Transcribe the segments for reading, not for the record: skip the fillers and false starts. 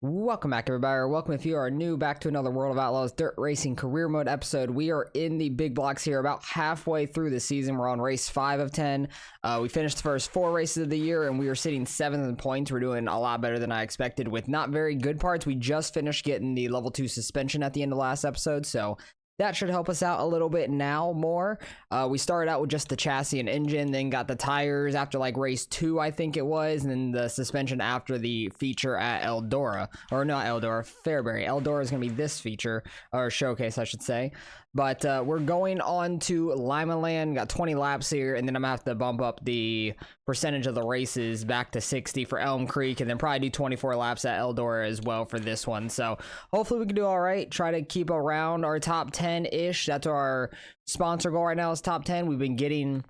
Welcome back, everybody, or welcome if you are new back to another World of Outlaws Dirt Racing Career Mode episode. We are in the big blocks here, about halfway through the season. We're on race 5 of 10. We finished the first 4 races of the year, and we are sitting 7th in points. We're doing a lot better than I expected with not very good parts. We just finished getting the level 2 suspension at the end of last episode, so that should help us out a little bit now more. We started out with just the chassis and engine, then got the tires after like race 2, I think it was, and then the suspension after the feature at Eldora. Or not Eldora, Fairbury. Eldora is going to be this feature, or showcase, I should say. But we're going on to Lima Land. Got 20 laps here, and then I'm going to have to bump up the percentage of the races back to 60 for Elm Creek, and then probably do 24 laps at Eldora as well for this one. So hopefully we can do all right. Try to keep around our top 10-ish. That's our sponsor goal right now, is top 10. We've been getting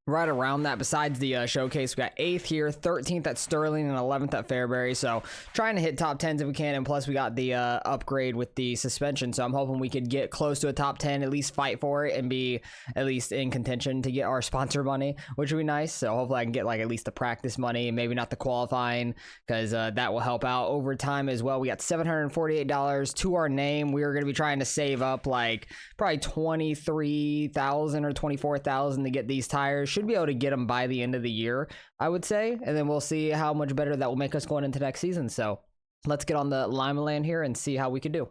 right around that. Besides the showcase, we got 8th here, 13th at Sterling, and 11th at Fairbury. So trying to hit top 10s if we can, and plus we got the upgrade with the suspension, so I'm hoping we could get close to a top 10, at least fight for it, and be at least in contention to get our sponsor money, which would be nice. So hopefully I can get like at least the practice money, and maybe not the qualifying, because that will help out over time as well. We got $748 to our name. We are going to be trying to save up like probably 23,000 or 24,000 to get these tires. Should be able to get them by the end of the year, I would say, and then we'll see how much better that will make us going into next season. So let's get on the Lima Land here and see how we could do.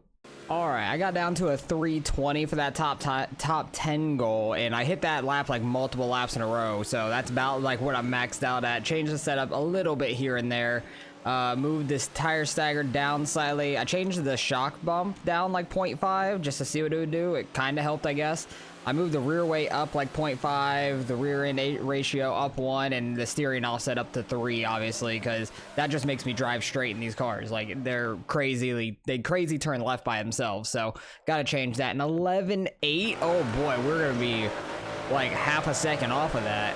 All right, I got down to a 320 for that top 10 goal, and I hit that lap like multiple laps in a row, so that's about like what I'm maxed out at. Changed the setup a little bit here and there. Moved this tire stagger down slightly. I changed the shock bump down like 0.5 just to see what it would do. It kind of helped, I guess. I moved the rear weight up like 0.5, the rear end ratio up 1, and the steering offset up to 3, obviously, because that just makes me drive straight in these cars. Like, they crazy turn left by themselves, so gotta change that. And 11.8, oh boy, we're gonna be like half a second off of that,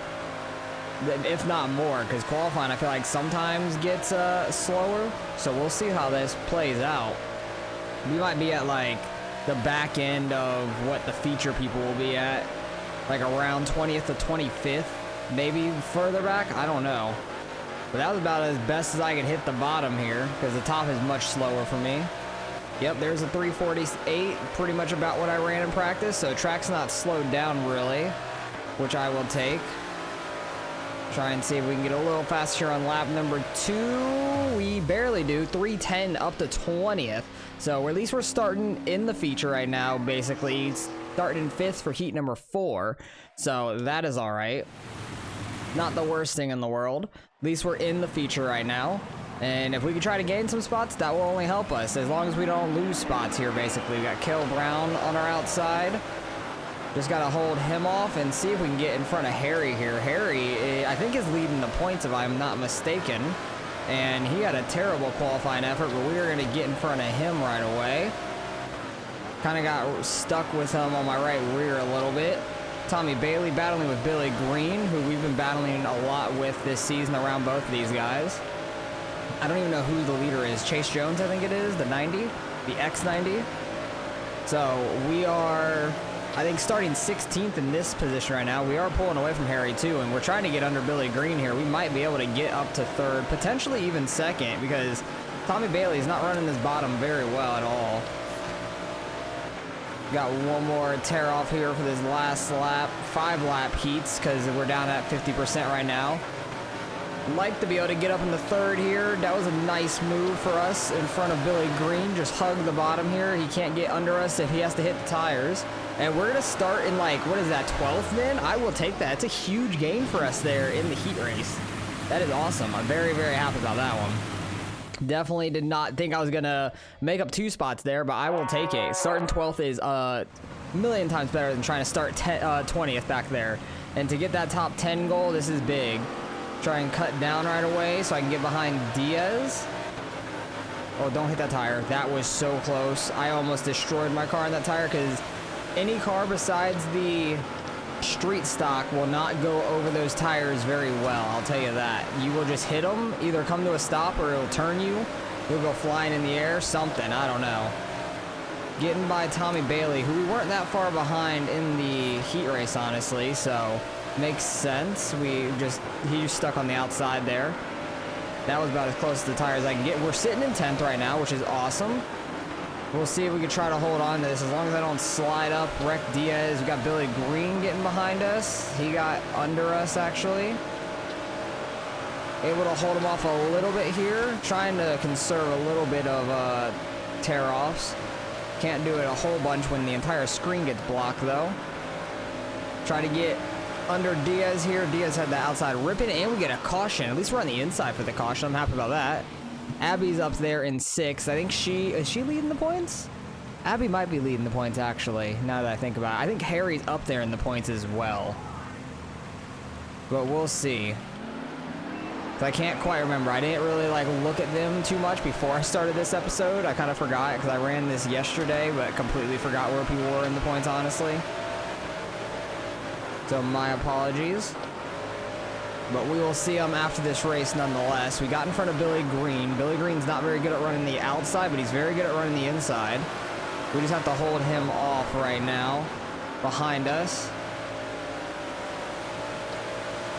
if not more, because qualifying I feel like sometimes gets slower, so we'll see how this plays out. We might be at like the back end of what the feature people will be at, like around 20th to 25th, maybe further back, I don't know. But that was about as best as I could hit the bottom here, because the top is much slower for me. Yep, there's a 348, pretty much about what I ran in practice, so track's not slowed down really, which I will take. Try and see if we can get a little faster on lap number 2. We barely do. 310 up to 20th. So at least we're starting in the feature right now, basically. Starting in 5th for heat number 4. So that is all right. Not the worst thing in the world. At least we're in the feature right now. And if we can try to gain some spots, that will only help us. As long as we don't lose spots here, basically. We got Kel Brown on our outside. Just got to hold him off and see if we can get in front of Harry here. Harry, I think, is leading the points if I'm not mistaken. And he had a terrible qualifying effort, but we are going to get in front of him right away. Kind of got stuck with him on my right rear a little bit. Tommy Bailey battling with Billy Green, who we've been battling a lot with this season around both of these guys. I don't even know who the leader is. Chase Jones, I think it is, the 90, the X90. So we are, I think, starting 16th in this position right now. We are pulling away from Harry too, and we're trying to get under Billy Green here. We might be able to get up to 3rd, potentially even 2nd, because Tommy Bailey is not running this bottom very well at all. Got one more tear off here for this last lap, 5 lap heats, because we're down at 50% right now. Like to be able to get up in the 3rd here. That was a nice move for us in front of Billy Green. Just hug the bottom here. He can't get under us if he has to hit the tires. And we're going to start in like, what is that, 12th then? I will take that. It's a huge gain for us there in the heat race. That is awesome. I'm very, very happy about that one. Definitely did not think I was going to make up 2 spots there, but I will take it. Starting 12th is a million times better than trying to start 20th back there. And to get that top 10 goal, this is big. Try and cut down right away so I can get behind Diaz. Oh, don't hit that tire. That was so close. I almost destroyed my car in that tire, because any car besides the street stock will not go over those tires very well, I'll tell you that. You will just hit them, either come to a stop or it'll turn you. You'll go flying in the air, something, I don't know. Getting by Tommy Bailey, who we weren't that far behind in the heat race, honestly, so makes sense. He just stuck on the outside there. That was about as close to the tire as I can get. We're sitting in 10th right now, which is awesome. We'll see if we can try to hold on to this as long as I don't slide up, wreck Diaz. We got Billy Green getting behind us. He got under us, actually. Able to hold him off a little bit here. Trying to conserve a little bit of tear-offs. Can't do it a whole bunch when the entire screen gets blocked, though. Try to get under Diaz here. Diaz had the outside ripping, and we get a caution. At least we're on the inside for the caution. I'm happy about that. Abby's up there in 6th. I think is she leading the points? Abby might be leading the points, actually, now that I think about it. I think Harry's up there in the points as well. But we'll see. I can't quite remember. I didn't really like look at them too much before I started this episode. I kind of forgot because I ran this yesterday, but completely forgot where people were in the points, honestly. So my apologies. But we will see them after this race nonetheless. We got in front of Billy Green. Billy Green's not very good at running the outside, but he's very good at running the inside. We just have to hold him off right now behind us.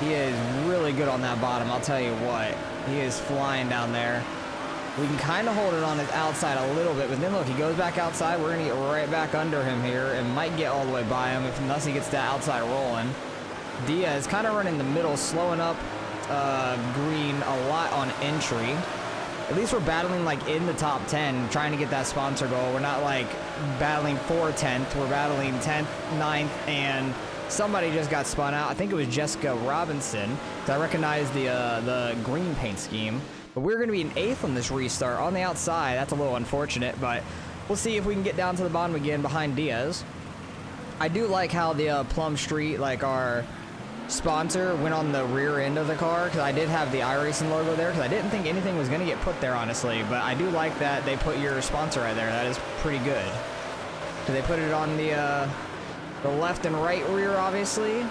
He is really good on that bottom, I'll tell you what. He is flying down there. We can kind of hold it on his outside a little bit, but then look, he goes back outside. We're going to get right back under him here and might get all the way by him unless he gets that outside rolling. Diaz kind of running the middle, slowing up Green a lot on entry. At least we're battling like in the top 10, trying to get that sponsor goal. We're not like battling for 10th. We're battling 10th, 9th, and somebody just got spun out. I think it was Jessica Robinson. I recognize the green paint scheme. But we're going to be in 8th on this restart on the outside. That's a little unfortunate, but we'll see if we can get down to the bottom again behind Diaz. I do like how the Plum Street, like our sponsor, went on the rear end of the car, because I did have the iRacing logo there, because I didn't think anything was going to get put there, honestly. But I do like that they put your sponsor right there. That is pretty good. So they put it on the left and right rear, obviously.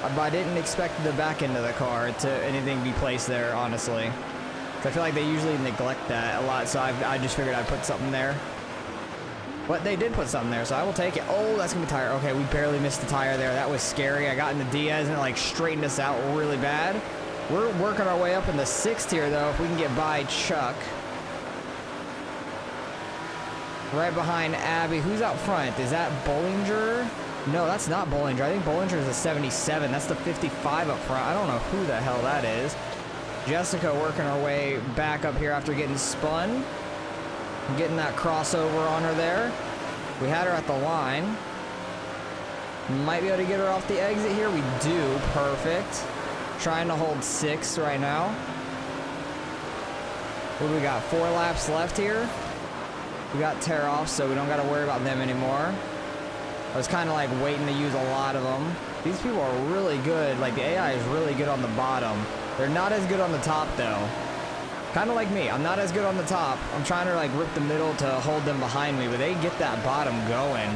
But I didn't expect the back end of the car to anything be placed there, honestly. I feel like they usually neglect that a lot, so I just figured I'd put something there. But they did put something there, so I will take it. Oh, that's gonna be tire. Okay, we barely missed the tire there. That was scary. I got into Diaz and it like straightened us out really bad. We're working our way up in the 6th here though, if we can get by Chuck. Right behind Abby. Who's out front? Is that Bollinger? No, that's not Bollinger. I think Bollinger is a 77. That's the 55 up front. I don't know who the hell that is. Jessica working her way back up here after getting spun. Getting that crossover on her there. We had her at the line. Might be able to get her off the exit here. We do. Perfect. Trying to hold 6 right now. What do we got? 4 laps left here. We got tear off, so we don't got to worry about them anymore. I was kind of like waiting to use a lot of them. These people are really good. Like the AI is really good on the bottom. They're not as good on the top though. Kind of like me. I'm not as good on the top. I'm trying to like rip the middle to hold them behind me, but they get that bottom going.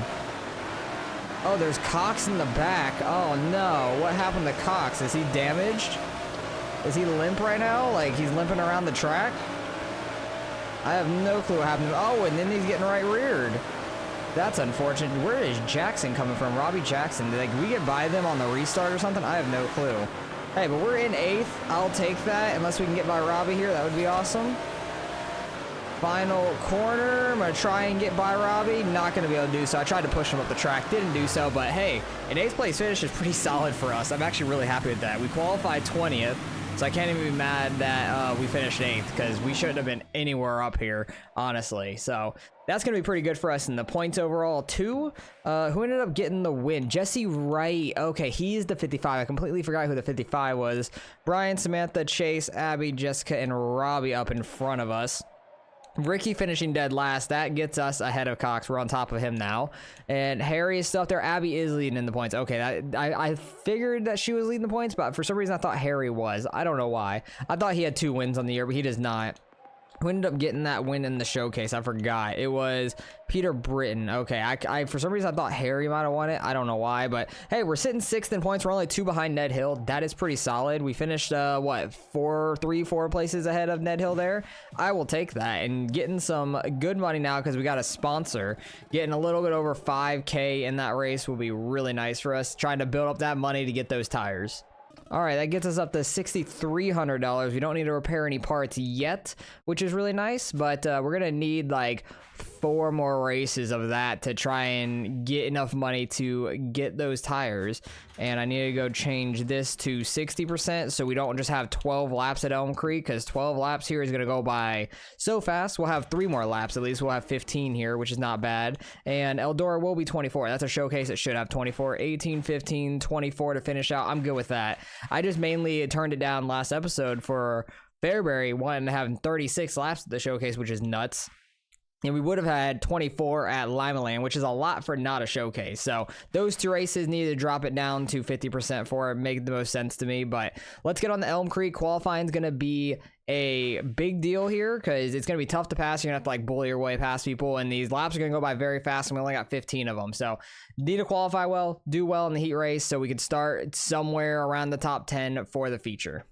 Oh, there's Cox in the back. Oh no. What happened to Cox? Is he damaged? Is he limp right now? Like he's limping around the track? I have no clue what happened. Oh, and then he's getting right reared. That's unfortunate. Where is Jackson coming from? Robbie Jackson. Did we get by them on the restart or something? I have no clue. Hey, but we're in 8th. I'll take that unless we can get by Robbie here. That would be awesome. Final corner. I'm going to try and get by Robbie. Not going to be able to do so. I tried to push him up the track. Didn't do so. But hey, an 8th place finish is pretty solid for us. I'm actually really happy with that. We qualified 20th. So I can't even be mad that we finished 8th because we shouldn't have been anywhere up here, honestly. So that's going to be pretty good for us in the points overall, too. Who ended up getting the win? Jesse Wright. Okay, he's the 55. I completely forgot who the 55 was. Brian, Samantha, Chase, Abby, Jessica, and Robbie up in front of us. Ricky finishing dead last. That gets us ahead of Cox. We're on top of him now. And Harry is still up there. Abby is leading in the points. Okay, I figured that she was leading the points, but for some reason I thought Harry was. I don't know why. I thought he had 2 wins on the year, but he does not. Who ended up getting that win in the showcase? I forgot. It was Peter Britton. Okay, I for some reason I thought Harry might have won it. I don't know why, but hey, we're sitting 6th in points. We're only 2 behind Ned Hill. That is pretty solid. We finished what, 4 places ahead of Ned Hill there. I will take that and getting some good money now because we got a sponsor. Getting a little bit over 5K in that race will be really nice for us. Trying to build up that money to get those tires. All right, that gets us up to $6,300. We don't need to repair any parts yet, which is really nice, but we're going to need like 4 more races of that to try and get enough money to get those tires. And I need to go change this to 60% so we don't just have 12 laps at Elm Creek, because 12 laps here is going to go by so fast. We'll have 3 more laps at least. We'll have 15 here, which is not bad. And Eldora will be 24. That's a showcase. It should have 24, 18, 15, 24 to finish out. I'm good with that. I just mainly turned it down last episode for Fairbury wanting to have 36 laps at the showcase, which is nuts. And we would have had 24 at Limaland, which is a lot for not a showcase. So those 2 races needed to drop it down to 50% for it. Make the most sense to me. But let's get on the Elm Creek. Qualifying is going to be a big deal here because it's going to be tough to pass. You're going to have to like bully your way past people. And these laps are going to go by very fast. And we only got 15 of them. So need to qualify well, do well in the heat race so we could start somewhere around the top 10 for the feature.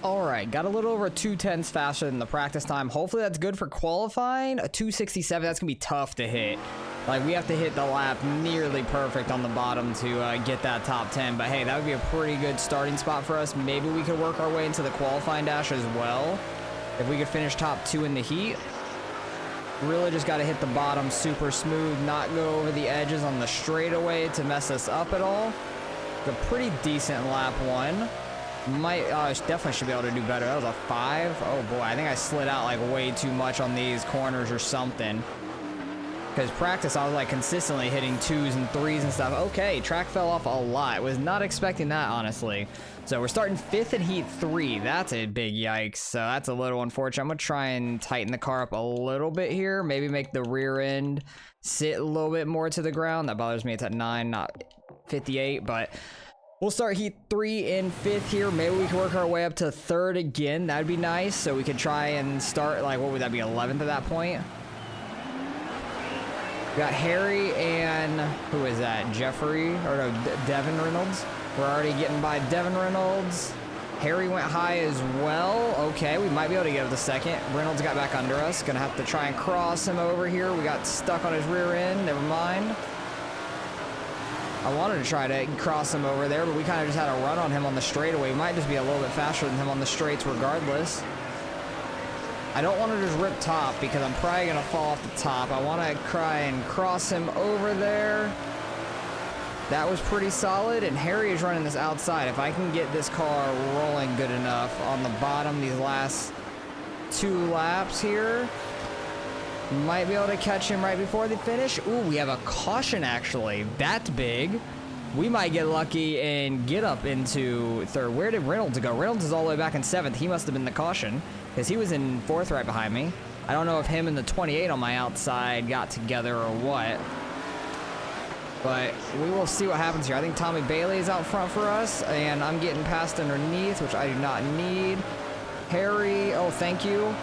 All right, got a little over 2/10 faster than the practice time. Hopefully that's good for qualifying. A 2:67, that's gonna be tough to hit. Like we have to hit the lap nearly perfect on the bottom to get that top 10. But hey, that would be a pretty good starting spot for us. Maybe we could work our way into the qualifying dash as well. If we could finish top 2 in the heat. Really just gotta hit the bottom super smooth, not go over the edges on the straightaway to mess us up at all. It's a pretty decent lap 1. Definitely should be able to do better. That was a 5. Oh boy, I think I slid out like way too much on these corners or something. Because practice, I was like consistently hitting 2s and 3s and stuff. Okay, track fell off a lot. Was not expecting that, honestly. So we're starting 5th in heat 3. That's a big yikes. So that's a little unfortunate. I'm gonna try and tighten the car up a little bit here. Maybe make the rear end sit a little bit more to the ground. That bothers me. It's at 9, not 58, but we'll start heat 3 in 5th here. Maybe we can work our way up to 3rd again. That'd be nice. So we could try and start, like, what would that be, 11th at that point? We got Harry and, who is that, Jeffrey? Or no, Devin Reynolds. We're already getting by Devin Reynolds. Harry went high as well. Okay, we might be able to get up to 2nd. Reynolds got back under us. Gonna have to try and cross him over here. We got stuck on his rear end. Never mind. I wanted to try to cross him over there, but we kind of just had a run on him on the straightaway. We might just be a little bit faster than him on the straights regardless. I don't want to just rip top because I'm probably going to fall off the top. I want to try and cross him over there. That was pretty solid, and Harry is running this outside. If I can get this car rolling good enough on the bottom these last 2 laps here, might be able to catch him right before they finish. Ooh, we have a caution, actually. That's big. We might get lucky and get up into 3rd. Where did Reynolds go? Reynolds is all the way back in 7th. He must have been the caution because he was in 4th right behind me. I don't know if him and the 28 on my outside got together or what. But we will see what happens here. I think Tommy Bailey is out front for us, and I'm getting past underneath, which I do not need. Harry, oh, thank you.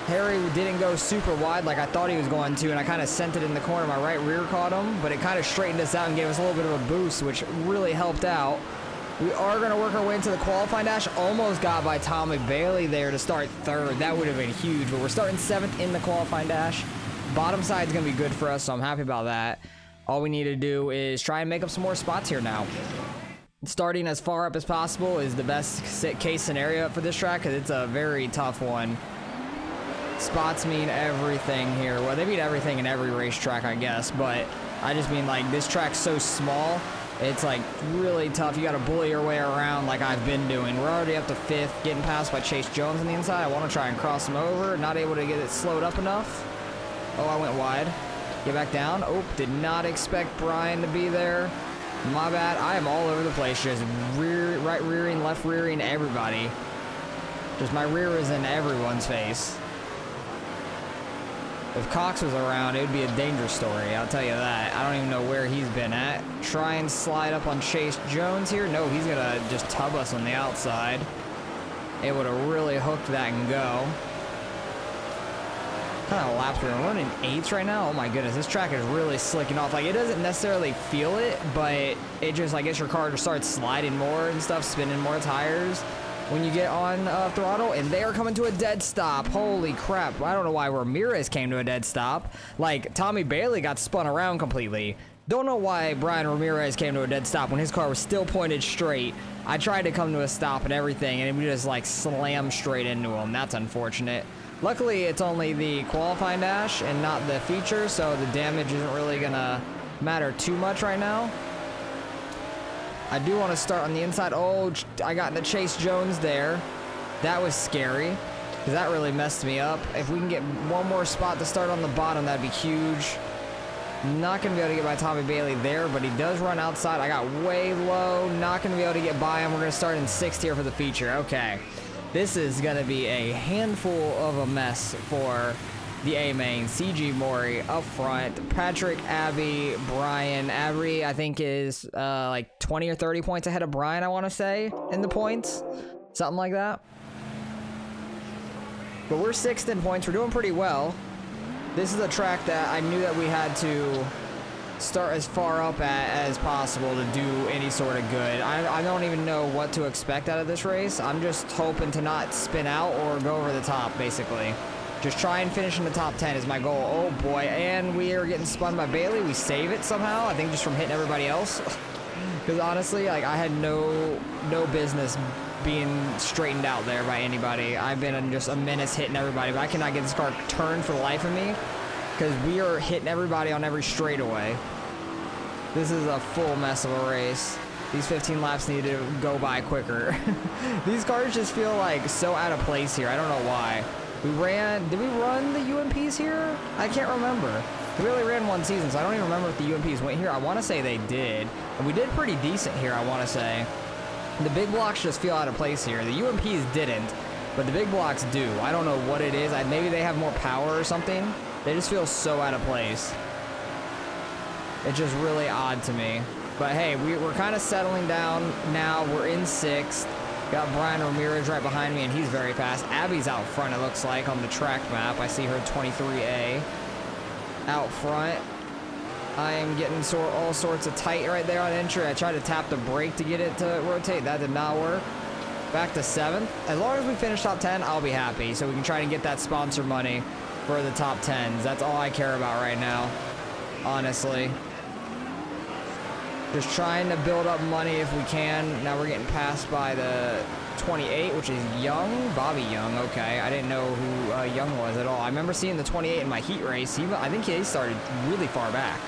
Harry didn't go super wide like I thought he was going to, and I kind of sent it in the corner. My right rear caught him, but it kind of straightened us out and gave us a little bit of a boost, which really helped out. We are going to work our way into the qualifying dash. Almost got by Tommy Bailey there to start 3rd. That would have been huge, but we're starting 7th in the qualifying dash. Bottom side is going to be good for us, so I'm happy about that. All we need to do is try and make up some more spots here now. Starting as far up as possible is the best case scenario for this track because it's a very tough one. Spots mean everything here. Well, they mean everything in every racetrack, I guess, but I just mean like this track's so small, it's like really tough. You got to bully your way around like I've been doing. We're already up to 5th, getting passed by Chase Jones on the inside. I want to try and cross him over, not able to get it slowed up enough. Oh, I went wide. Get back down. Oh, did not expect Brian to be there. My bad. I am all over the place, just right rearing, left rearing everybody. Just my rear is in everyone's face. If Cox was around, it would be a dangerous story, I'll tell you that. I don't even know where he's been at. Try and slide up on Chase Jones here. No, he's going to just tub us on the outside. It would have really hooked that and go. What kind of laps we're running 8s right now? Oh my goodness, this track is really slicking off. Like, it doesn't necessarily feel it, but it just, I guess your car just starts sliding more and stuff, spinning more tires when you get on throttle, and they are coming to a dead stop. Holy crap. I don't know why Ramirez came to a dead stop. Like, Tommy Bailey got spun around completely. Don't know why Brian Ramirez came to a dead stop when his car was still pointed straight. I tried to come to a stop and everything, and we just like slammed straight into him. That's unfortunate. Luckily, it's only the qualifying dash and not the feature, so the damage isn't really gonna matter too much right now. I do want to start on the inside. Oh, I got into Chase Jones there. That was scary, because that really messed me up. If we can get one more spot to start on the bottom, that'd be huge. Not going to be able to get by Tommy Bailey there, but he does run outside. I got way low. Not going to be able to get by him. We're going to start in 6th here for the feature. Okay. This is going to be a handful of a mess for the A-main. CG Mori up front. Patrick, Abby, Brian. Abby, I think, is like 20 or 30 points ahead of Brian, I want to say, in the points. Something like that. But we're 6th in points. We're doing pretty well. This is a track that I knew that we had to start as far up as possible to do any sort of good. I don't even know what to expect out of this race. I'm just hoping to not spin out or go over the top, basically. Just try and finish in the top 10 is my goal. Oh boy, and we are getting spun by Bailey. We save it somehow, I think just from hitting everybody else. Because honestly, like, I had no business being straightened out there by anybody. I've been just a menace hitting everybody, but I cannot get this car turned for the life of me because we are hitting everybody on every straightaway. This is a full mess of a race. These 15 laps need to go by quicker. These cars just feel like so out of place here. I don't know why. Did we run the UMPs here? I can't remember. We really ran one season, so I don't even remember if the UMPs went here. I want to say they did. And we did pretty decent here, I want to say. The big blocks just feel out of place here. The UMPs didn't, but the big blocks do. I don't know what it is. Maybe they have more power or something. They just feel so out of place. It's just really odd to me. But hey, we're kind of settling down now. We're in 6th. Got Brian Ramirez right behind me, and he's very fast. Abby's out front, it looks like, on the track map. I see her 23A out front. I am getting all sorts of tight right there on entry. I tried to tap the brake to get it to rotate. That did not work. Back to 7th. As long as we finish top 10, I'll be happy. So we can try and get that sponsor money for the top 10s. That's all I care about right now, honestly. Just trying to build up money if we can. Now we're getting passed by the 28, which is Young. Bobby Young, okay. I didn't know who Young was at all. I remember seeing the 28 in my heat race. I think he started really far back.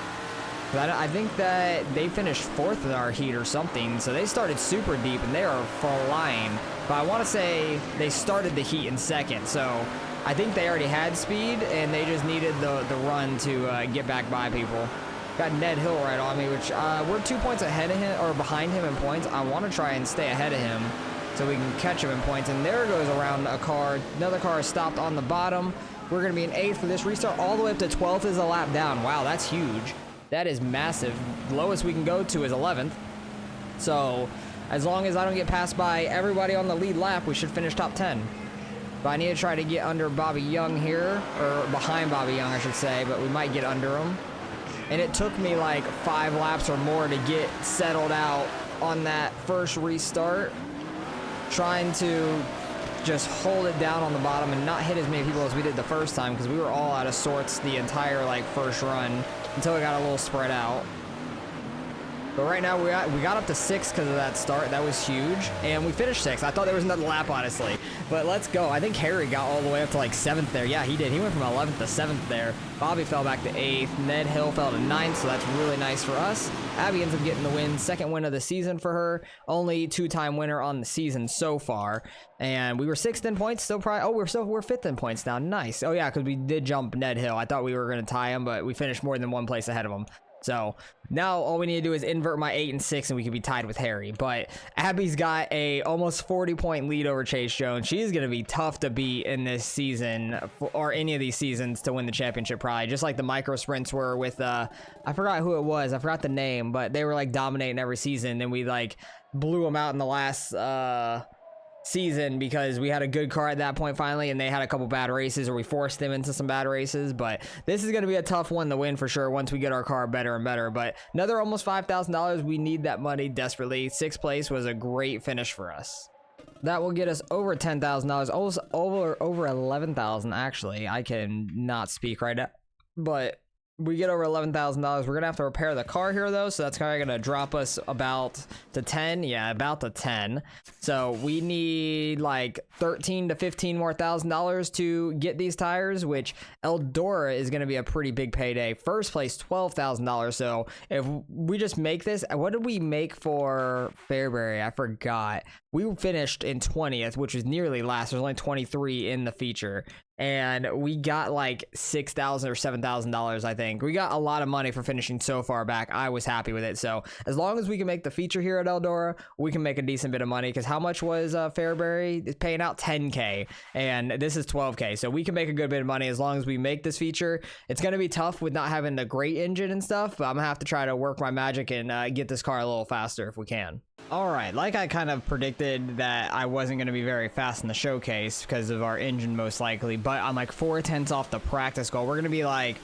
I think that they finished 4th in our heat or something, so they started super deep, and they are flying. But I want to say they started the heat in 2nd, so I think they already had speed, and they just needed the run to get back by people. Got Ned Hill right on me, which we're 2 points ahead of him, or behind him in points. I want to try and stay ahead of him so we can catch him in points. And there goes around a car. Another car is stopped on the bottom. We're going to be in 8th for this restart. All the way up to 12th is a lap down. Wow, that's huge. That is massive. Lowest we can go to is 11th. So as long as I don't get passed by everybody on the lead lap, we should finish top 10. But I need to try to get under Bobby Young here, or behind Bobby Young, I should say, but we might get under him. And it took me like 5 laps or more to get settled out on that first restart, trying to just hold it down on the bottom and not hit as many people as we did the first time, because we were all out of sorts the entire like first run until it got a little spread out. But right now we got up to 6th because of that start. That was huge, and we finished 6th. I thought there was another lap, honestly, but let's go. I think Harry got all the way up to like 7th there. Yeah, he did. He went from 11th to 7th there. Bobby fell back to 8th. Ned Hill fell to 9th, so that's really nice for us. Abby ends up getting the win, 2nd win of the season for her. Only 2-time winner on the season so far. And we were 6th in points, still probably. Oh, we're 5th in points now. Nice. Oh yeah, because we did jump Ned Hill. I thought we were gonna tie him, but we finished more than 1 place ahead of him. So now all we need to do is invert my 8 and 6, and we can be tied with Harry. But Abby's got a almost 40-point lead over Chase Jones. She's going to be tough to beat in this season, or any of these seasons, to win the championship probably. Just like the micro sprints were with, I forgot who it was. I forgot the name, but they were like dominating every season. Then we like blew them out in the last season because we had a good car at that point finally, and they had a couple bad races, or we forced them into some bad races. But this is going to be a tough one to win for sure once we get our car better and better. But another almost $5,000. We need that money desperately. 6th place was a great finish for us. That will get us over $10,000, almost over 11,000 actually. I can not speak right now, but we get over $11,000. We're gonna have to repair the car here though, so that's kind of gonna drop us about to 10. Yeah, about to 10. So we need like 13 to 15 more $1,000 to get these tires, which Eldora is gonna be a pretty big payday. First place, $12,000. So if we just make this, what did we make for Fairbury? I forgot. We finished in 20th, which was nearly last. There's only 23 in the feature. And we got like $6,000 or $7,000, I think. We got a lot of money for finishing so far back. I was happy with it. So as long as we can make the feature here at Eldora, we can make a decent bit of money. Because how much was Fairbury? It's paying out $10K, and this is $12K. So we can make a good bit of money as long as we make this feature. It's going to be tough with not having a great engine and stuff, but I'm going to have to try to work my magic and get this car a little faster if we can. All right, like I kind of predicted that I wasn't going to be very fast in the showcase because of our engine most likely, but I'm like 4/10 off the practice goal. We're going to be like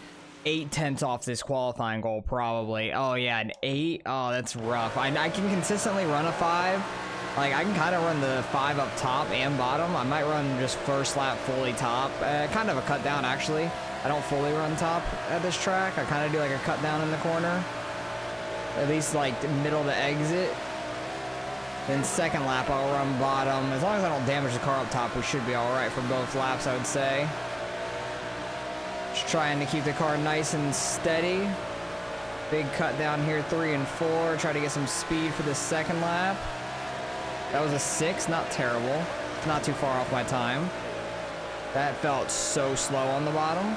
8/10 off this qualifying goal probably. Oh yeah, an 8. Oh, that's rough. I can consistently run a 5. Like I can kind of run the 5 up top and bottom. I might run just first lap fully top. Kind of a cut down actually. I don't fully run top at this track. I kind of do like a cut down in the corner. At least like the middle to exit. Then second lap, I'll run bottom. As long as I don't damage the car up top, we should be all right for both laps, I would say. Just trying to keep the car nice and steady. Big cut down here, 3 and 4. Try to get some speed for the second lap. That was a 6, not terrible. Not too far off my time. That felt so slow on the bottom.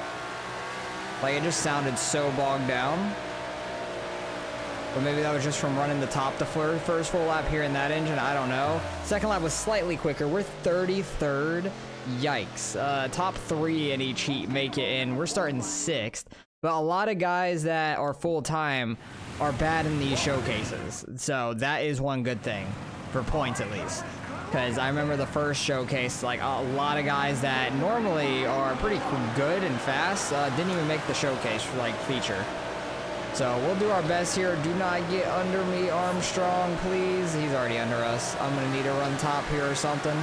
Like, it just sounded so bogged down. But maybe that was just from running the top the first full lap here in that engine. I don't know. Second lap was slightly quicker. We're 33rd. Yikes. Top 3 in each heat make it in. We're starting 6th. But a lot of guys that are full-time are bad in these showcases. So that is one good thing. For points, at least. Because I remember the first showcase, like a lot of guys that normally are pretty good and fast didn't even make the showcase for like feature. So we'll do our best here. Do not get under me, Armstrong, please. He's already under us. I'm going to need to run top here or something.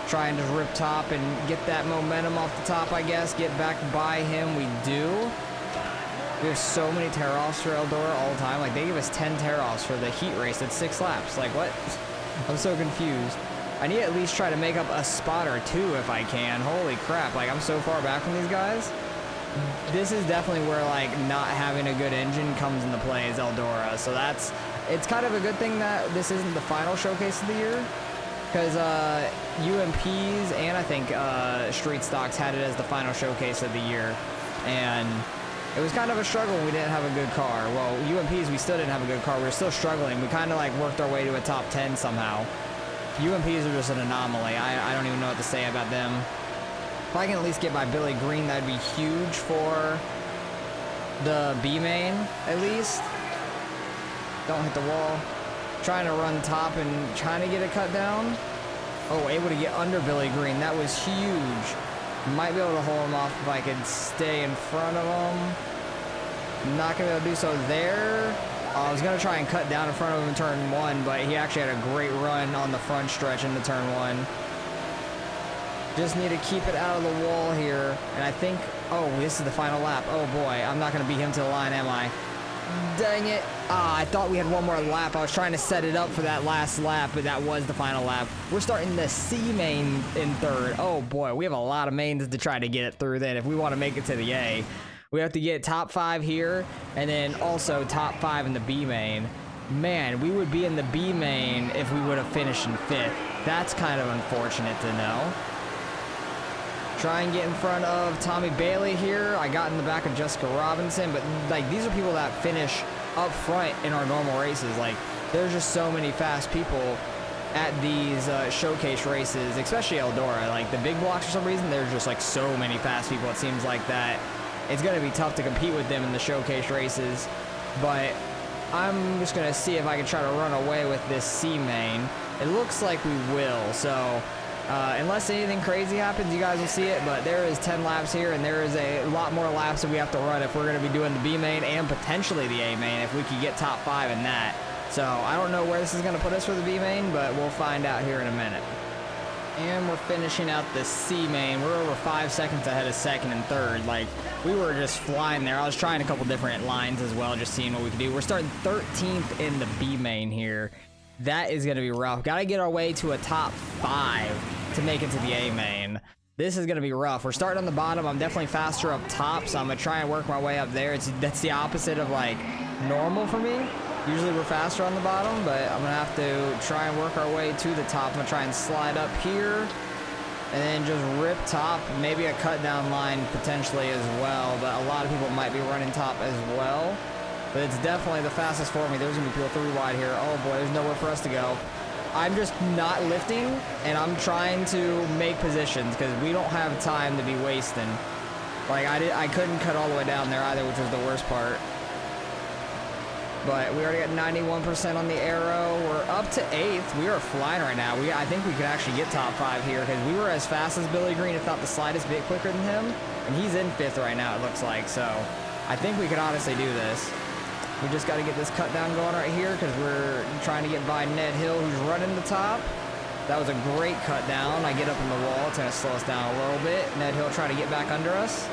Try and just rip top and get that momentum off the top, I guess. Get back by him. We do. We have so many tear-offs for Eldora all the time. Like, they give us 10 tear-offs for the heat race at 6 laps. Like, what? I'm so confused. I need to at least try to make up a spot or 2 if I can. Holy crap. Like, I'm so far back from these guys. This is definitely where like not having a good engine comes into play as Eldora. So it's kind of a good thing that this isn't the final showcase of the year, because UMPs and I think Street Stocks had it as the final showcase of the year, and it was kind of a struggle when we didn't have a good car. Well, UMPs, we still didn't have a good car. We were still struggling. We kind of like worked our way to a top 10 somehow. UMPs are just an anomaly. I don't even know what to say about them. If I can at least get by Billy Green, that'd be huge for the B main, at least. Don't hit the wall. Trying to run top and trying to get a cut down. Oh, able to get under Billy Green. That was huge. Might be able to hold him off if I could stay in front of him. Not going to be able to do so there. I was going to try and cut down in front of him in turn 1, but he actually had a great run on the front stretch into turn 1. Just need to keep it out of the wall here. And I think, oh, this is the final lap. Oh boy, I'm not going to beat him to the line, am I? Dang it. I thought we had one more lap. I was trying to set it up for that last lap, but that was the final lap. We're starting the C main in 3rd. Oh boy, we have a lot of mains to try to get it through then if we want to make it to the A. We have to get top 5 here, and then also top 5 in the B main. Man, we would be in the B main if we would have finished in 5th. That's kind of unfortunate to know. Try and get in front of Tommy Bailey here. I got in the back of Jessica Robinson, but like these are people that finish up front in our normal races. Like there's just so many fast people at these showcase races, especially Eldora. Like the big blocks for some reason, there's just like so many fast people. It seems like that it's going to be tough to compete with them in the showcase races, but I'm just going to see if I can try to run away with this C main. It looks like we will, so unless anything crazy happens, you guys will see it, but there is 10 laps here, and there is a lot more laps that we have to run if we're going to be doing the B main and potentially the A main if we could get top 5 in that. So I don't know where this is going to put us for the B main, but we'll find out here in a minute. And we're finishing out the C main. We're over 5 seconds ahead of second and third. Like, we were just flying there. I was trying a couple different lines as well, just seeing what we could do. We're starting 13th in the B main here. That is going to be rough. Got to get our way to a top 5 to make it to the A main. This is going to be rough. We're starting on the bottom. I'm definitely faster up top, so I'm going to try and work my way up there. That's the opposite of, like, normal for me. Usually we're faster on the bottom, but I'm going to have to try and work our way to the top. I'm going to try and slide up here and then just rip top. Maybe a cut down line potentially as well, but a lot of people might be running top as well. But it's definitely the fastest for me. There's going to be people 3 wide here. Oh boy, there's nowhere for us to go. I'm just not lifting, and I'm trying to make positions because we don't have time to be wasting. Like, I couldn't cut all the way down there either, which was the worst part. But we already got 91% on the arrow. We're up to 8th. We are flying right now. I think we could actually get top 5 here because we were as fast as Billy Green, if not the slightest bit quicker than him. And he's in 5th right now, it looks like. So I think we could honestly do this. We just got to get this cut down going right here because we're trying to get by Ned Hill, who's running the top. That was a great cut down. I get up in the wall. It's going to slow us down a little bit. Ned Hill trying to get back under us.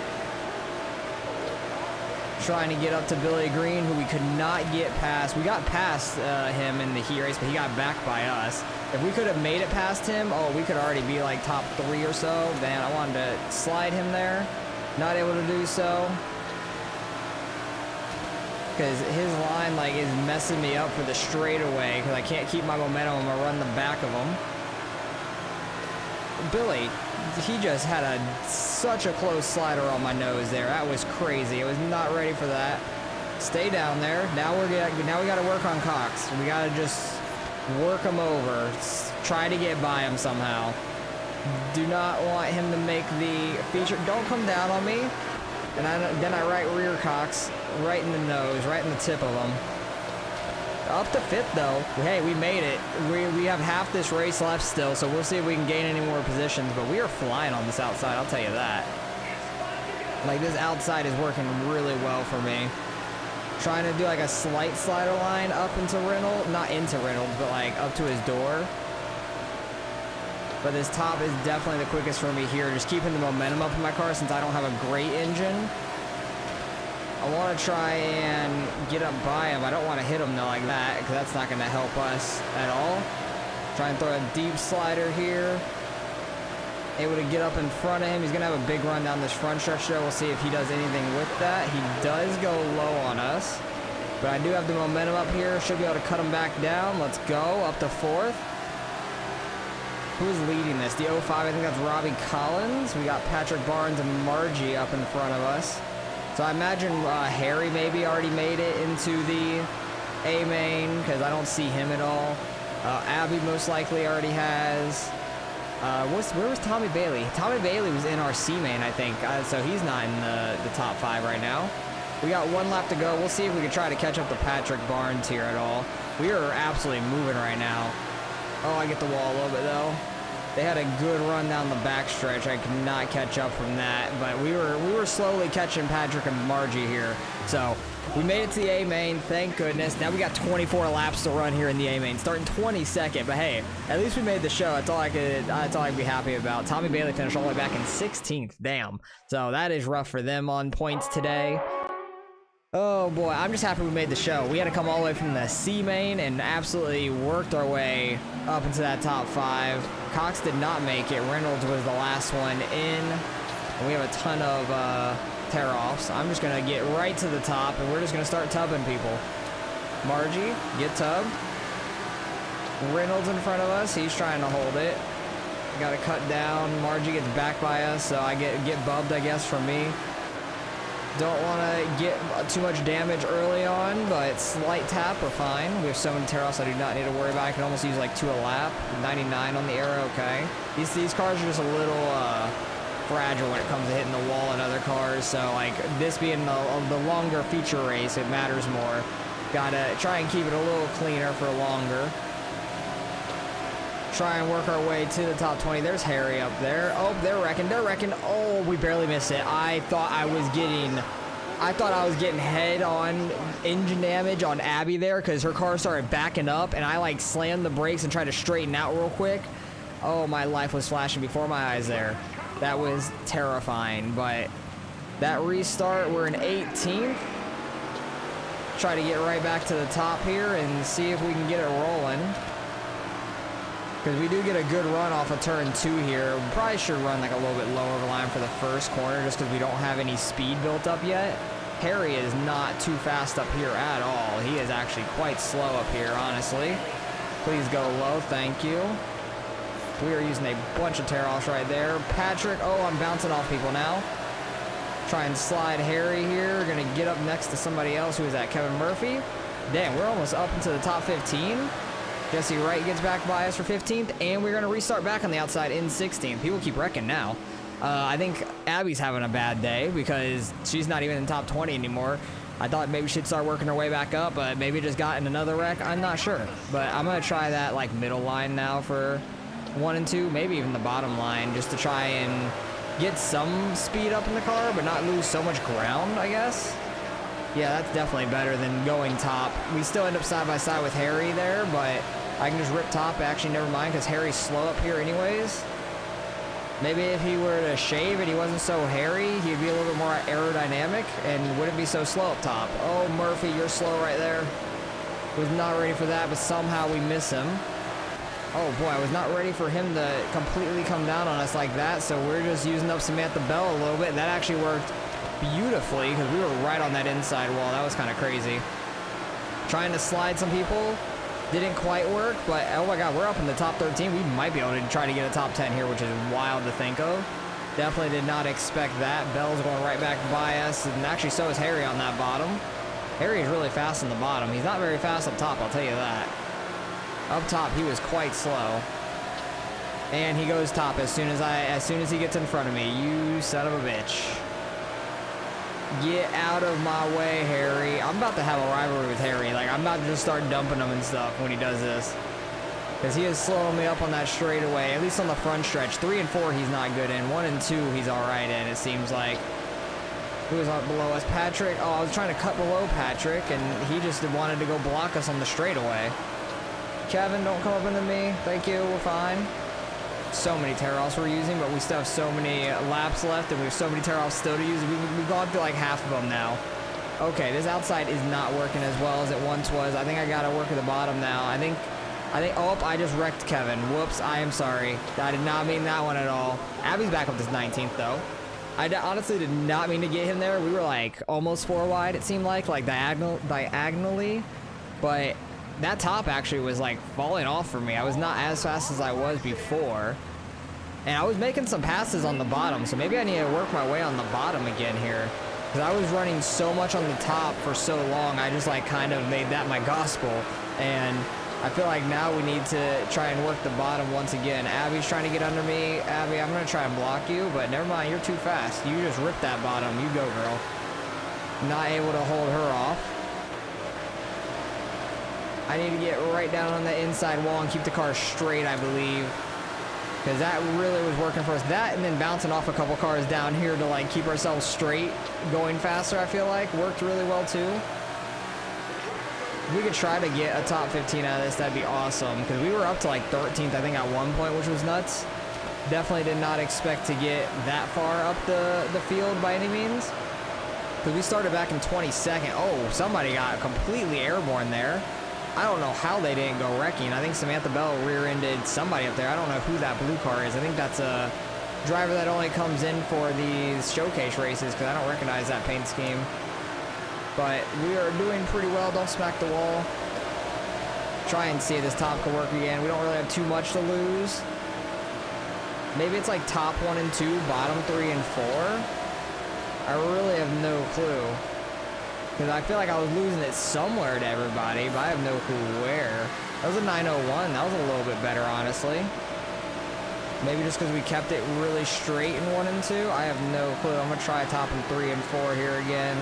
Trying to get up to Billy Green, who we could not get past. We got past him in the heat race, but he got back by us. If we could have made it past him, oh, we could already be like top 3 or so. Man, I wanted to slide him there. Not able to do so. Because his line like is messing me up for the straightaway because I can't keep my momentum. I'm gonna run the back of him. Billy, he just had such a close slider on my nose there. That was crazy. I was not ready for that. Stay down there. Now we got to work on Cox. We got to just work him over. Try to get by him somehow. Do not want him to make the feature. Don't come down on me. And then I right rear Cox, right in the nose, right in the tip of him. Up to 5th though. Hey, we made it. We have half this race left still, so we'll see if we can gain any more positions. But we are flying on this outside, I'll tell you that. Like, this outside is working really well for me. Trying to do like a slight slider line up into Reynolds, not into Reynolds, but like up to his door. But this top is definitely the quickest for me here. Just keeping the momentum up in my car since I don't have a great engine. I want to try and get up by him. I don't want to hit him though like that because that's not going to help us at all. Try and throw a deep slider here. Able to get up in front of him. He's going to have a big run down this front stretch there. We'll see if he does anything with that. He does go low on us. But I do have the momentum up here. Should be able to cut him back down. Let's go. Up to 4th. Who's leading this? The 05, I think that's Robbie Collins. We got Patrick Barnes and Margie up in front of us. So I imagine Harry maybe already made it into the A main because I don't see him at all. Abby most likely already has. Where was Tommy Bailey? Tommy Bailey was in our C main, I think. So he's not in the top 5 right now. We got 1 lap to go. We'll see if we can try to catch up to Patrick Barnes here at all. We are absolutely moving right now. Oh, I get the wall a little bit though. They had a good run down the back stretch. I could not catch up from that, but we were slowly catching Patrick and Margie here. So we made it to the A main, thank goodness. Now we got 24 laps to run here in the A main, starting 22nd. But hey, at least we made the show. That's all I could be happy about. Tommy Bailey finished all the way back in 16th. Damn. So that is rough for them on points today. Oh boy, I'm just happy we made the show. We had to come all the way from the C main and absolutely worked our way up into that top 5. Cox did not make it. Reynolds was the last one in. And we have a ton of tear-offs. I'm just going to get right to the top, and we're just going to start tubbing people. Margie, get tubbed. Reynolds in front of us. He's trying to hold it. Got to cut down. Margie gets back by us, so I get bubbed, I guess, from me. Don't want to get too much damage early on, but slight tap, we're fine. We have so many tear-offs I do not need to worry about. I can almost use like 2 a lap. 99 on the arrow, okay. These cars are just a little fragile when it comes to hitting the wall in other cars, so like this being the longer feature race, it matters more. Gotta try and keep it a little cleaner for longer. Try and work our way to the top 20. There's Harry up there. Oh, they're wrecking. Oh, we barely missed it. I thought I was getting head-on engine damage on Abby there because her car started backing up, and I like slammed the brakes and tried to straighten out real quick. Oh, my life was flashing before my eyes there. That was terrifying, but that restart, we're in 18th. Try to get right back to the top here and see if we can get it rolling. Because we do get a good run off of turn 2 here. We probably should run like a little bit lower of a line for the first corner just because we don't have any speed built up yet. Harry is not too fast up here at all. He is actually quite slow up here, honestly. Please go low, thank you. We are using a bunch of tear-offs right there. Patrick, oh, I'm bouncing off people now. Try and slide Harry here. Gonna get up next to somebody else who is at Kevin Murphy. Damn, we're almost up into the top 15. Jesse Wright gets back by us for 15th, and we're gonna restart back on the outside in 16th. People keep wrecking now. I think Abby's having a bad day because she's not even in the top 20 anymore. I thought maybe she'd start working her way back up, but maybe just got in another wreck. I'm not sure, but I'm gonna try that like middle line now for 1 and 2, maybe even the bottom line, just to try and get some speed up in the car, but not lose so much ground, I guess. Yeah, that's definitely better than going top. We still end up side by side with Harry there, but I can just rip top. Actually, never mind, because Harry's slow up here anyways. Maybe if he were to shave and he wasn't so hairy, he'd be a little bit more aerodynamic and wouldn't be so slow up top. Oh, Murphy, you're slow right there. Was not ready for that, but somehow we miss him. Oh boy, I was not ready for him to completely come down on us like that, so we're just using up Samantha Bell a little bit. That actually worked beautifully because we were right on that inside wall. That was kind of crazy. Trying to slide some people didn't quite work, but oh my god, we're up in the top 13. We might be able to try to get a top 10 here, which is wild to think of. Definitely did not expect that. Bell's going right back by us, and actually so is Harry on that bottom. Harry is really fast on the bottom. He's not very fast up top, I'll tell you that. Up top, he was quite slow. And he goes top as soon as he gets in front of me. You son of a bitch. Get out of my way, Harry. I'm about to have a rivalry with Harry. Like, I'm about to just start dumping him and stuff when he does this. Because he is slowing me up on that straightaway, at least on the front stretch. 3 and 4, he's not good in. 1 and 2, he's all right in, it seems like. Who is up below us? Patrick. Oh, I was trying to cut below Patrick, and he just wanted to go block us on the straightaway. Kevin, don't come up into me. Thank you, we're fine. So many tear-offs we're using, but we still have so many laps left, and we have so many tear-offs still to use. We've gone through like half of them now. Okay, this outside is not working as well as it once was. I think I gotta work at the bottom now. I think, oh, I just wrecked Kevin. Whoops, I am sorry. I did not mean that one at all. Abby's back up to 19th, though. I honestly did not mean to get him there. We were like almost 4 wide, it seemed like diagonally, but that top actually was like falling off for me. I was not as fast as I was before. And I was making some passes on the bottom, so maybe I need to work my way on the bottom again here. Because I was running so much on the top for so long, I just like kind of made that my gospel. And I feel like now we need to try and work the bottom once again. Abby's trying to get under me. Abby, I'm gonna try and block you, but never mind, you're too fast. You just ripped that bottom. You go, girl. Not able to hold her off. I need to get right down on the inside wall and keep the car straight, I believe. Because that really was working for us. That and then bouncing off a couple cars down here to like keep ourselves straight, going faster, I feel like, worked really well too. If we could try to get a top 15 out of this, that'd be awesome. Because we were up to like 13th, I think, at one point, which was nuts. Definitely did not expect to get that far up the field by any means. Because we started back in 22nd. Oh, somebody got completely airborne there. I don't know how they didn't go wrecking. I think Samantha Bell rear-ended somebody up there. I don't know who that blue car is. I think that's a driver that only comes in for these showcase races because I don't recognize that paint scheme. But we are doing pretty well. Don't smack the wall. Try and see if this top can work again. We don't really have too much to lose. Maybe it's like top 1 and 2, bottom 3 and 4. I really have no clue. Because I feel like I was losing it somewhere to everybody, but I have no clue where. That was a 901. That was a little bit better, honestly. Maybe just because we kept it really straight in 1 and 2. I have no clue. I'm going to try top in 3 and 4 here again.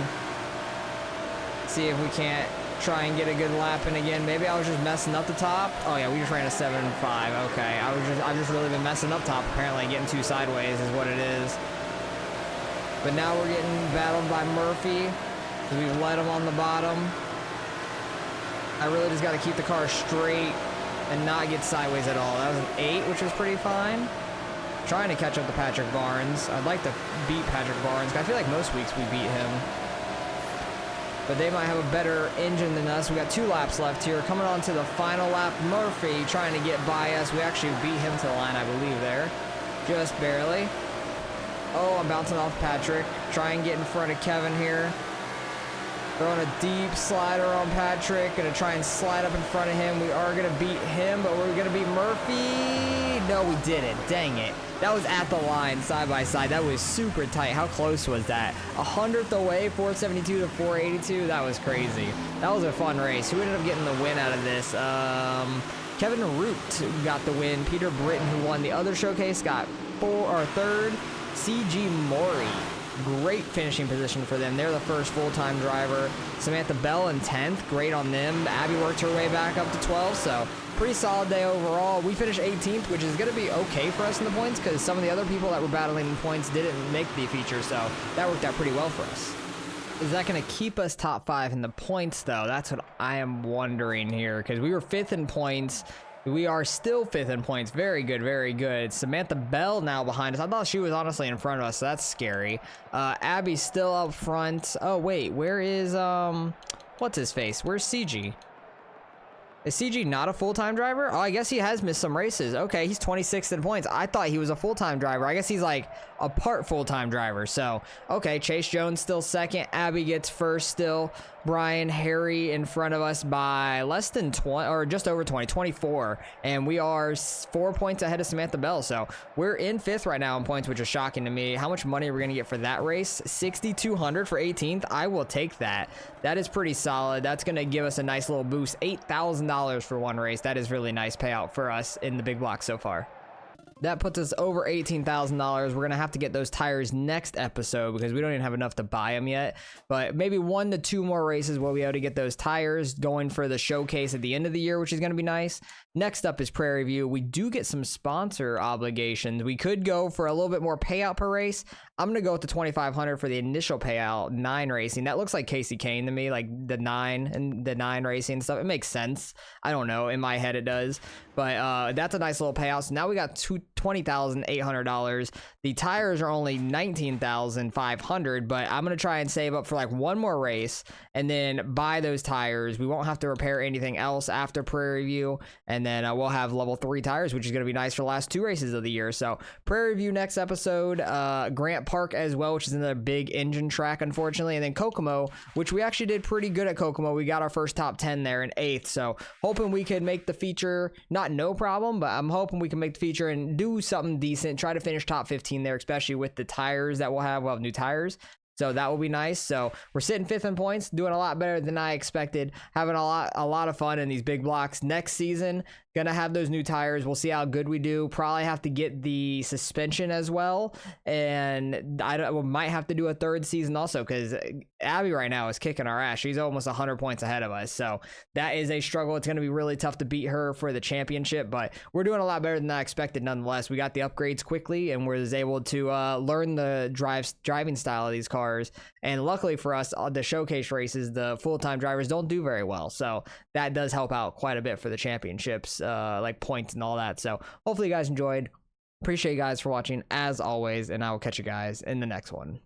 See if we can't try and get a good lap in again. Maybe I was just messing up the top. Oh yeah, we just ran a 7.5. Okay, I've just really been messing up top. Apparently, getting too sideways is what it is. But now we're getting battled by Murphy. We've let him on the bottom. I really just got to keep the car straight and not get sideways at all. That was an 8, which was pretty fine. Trying to catch up to Patrick Barnes. I'd like to beat Patrick Barnes. I feel like most weeks we beat him. But they might have a better engine than us. We got 2 laps left here. Coming on to the final lap, Murphy trying to get by us. We actually beat him to the line, I believe, there. Just barely. Oh, I'm bouncing off Patrick. Try and get in front of Kevin here. Throwing a deep slider on Patrick. Gonna try and slide up in front of him. We are gonna beat him, but we're gonna beat Murphy. No, we didn't. Dang it. That was at the line, side by side. That was super tight. How close was that? 100th away, 472 to 482. That was crazy. That was a fun race. Who ended up getting the win out of this? Kevin Root got the win. Peter Britton, who won the other showcase, got 3rd. CG Mori. Great finishing position for them. They're the first full-time driver. Samantha Bell in 10th. Great on them. Abby worked her way back up to 12th, so pretty solid day overall. We finished 18th, which is going to be okay for us in the points because some of the other people that were battling in points didn't make the feature, so that worked out pretty well for us. Is that going to keep us top 5 in the points, though? That's what I am wondering here, because we were 5th in points. We are still 5th in points. Very good, very good. Samantha Bell now behind us. I thought she was honestly in front of us, so that's scary. Abby's still up front. Oh, wait, where is, what's his face? Where's CG? Is CG not a full-time driver? Oh, I guess he has missed some races. Okay, he's 26th in points. I thought he was a full-time driver. I guess he's like a part full-time driver. So, okay, Chase Jones still 2nd. Abby gets 1st still. Brian Harry in front of us by less than 20, or just over 20, 24. And we are 4 points ahead of Samantha Bell. So we're in 5th right now in points, which is shocking to me. How much money are we going to get for that race? 6,200 for 18th. I will take that. That is pretty solid. That's going to give us a nice little boost. $8,000 for one race. That is really nice payout for us in the big block so far. That puts us over $18,000. We're going to have to get those tires next episode because we don't even have enough to buy them yet. But maybe 1 to 2 more races we'll be able to get those tires going for the showcase at the end of the year, which is going to be nice. Next up is Prairie View. We do get some sponsor obligations. We could go for a little bit more payout per race. I'm going to go with the $2,500 for the initial payout, 9 racing. That looks like Casey Kane to me, like the 9 and the 9 racing stuff. It makes sense. I don't know. In my head, it does. But that's a nice little payout. So now we got $20,800. The tires are only $19,500, but I'm going to try and save up for like 1 more race and then buy those tires. We won't have to repair anything else after Prairie View. And then we'll have level 3 tires, which is going to be nice for the last 2 races of the year. So Prairie View next episode, Grant Park as well, which is another big engine track, unfortunately. And then Kokomo, which we actually did pretty good at Kokomo. We got our first top 10 there in 8th. So hoping we could make the feature, not no problem, but I'm hoping we can make the feature and do something decent. Try to finish top 15 there, especially with the tires that we'll have. We'll have new tires. So that will be nice. So we're sitting 5th in points, doing a lot better than I expected. Having a lot of fun in these big blocks. Next season, gonna have those new tires. We'll see how good we do. Probably have to get the suspension as well, and we might have to do a 3rd season also because Abby right now is kicking our ass. She's almost 100 points ahead of us, so that is a struggle. It's gonna be really tough to beat her for the championship, but we're doing a lot better than I expected nonetheless. We got the upgrades quickly, and was able to learn the driving style of these cars. And luckily for us, the showcase races, the full-time drivers don't do very well, so that does help out quite a bit for the championships. Like points and all that. So hopefully you guys enjoyed. Appreciate you guys for watching as always, and I will catch you guys in the next one.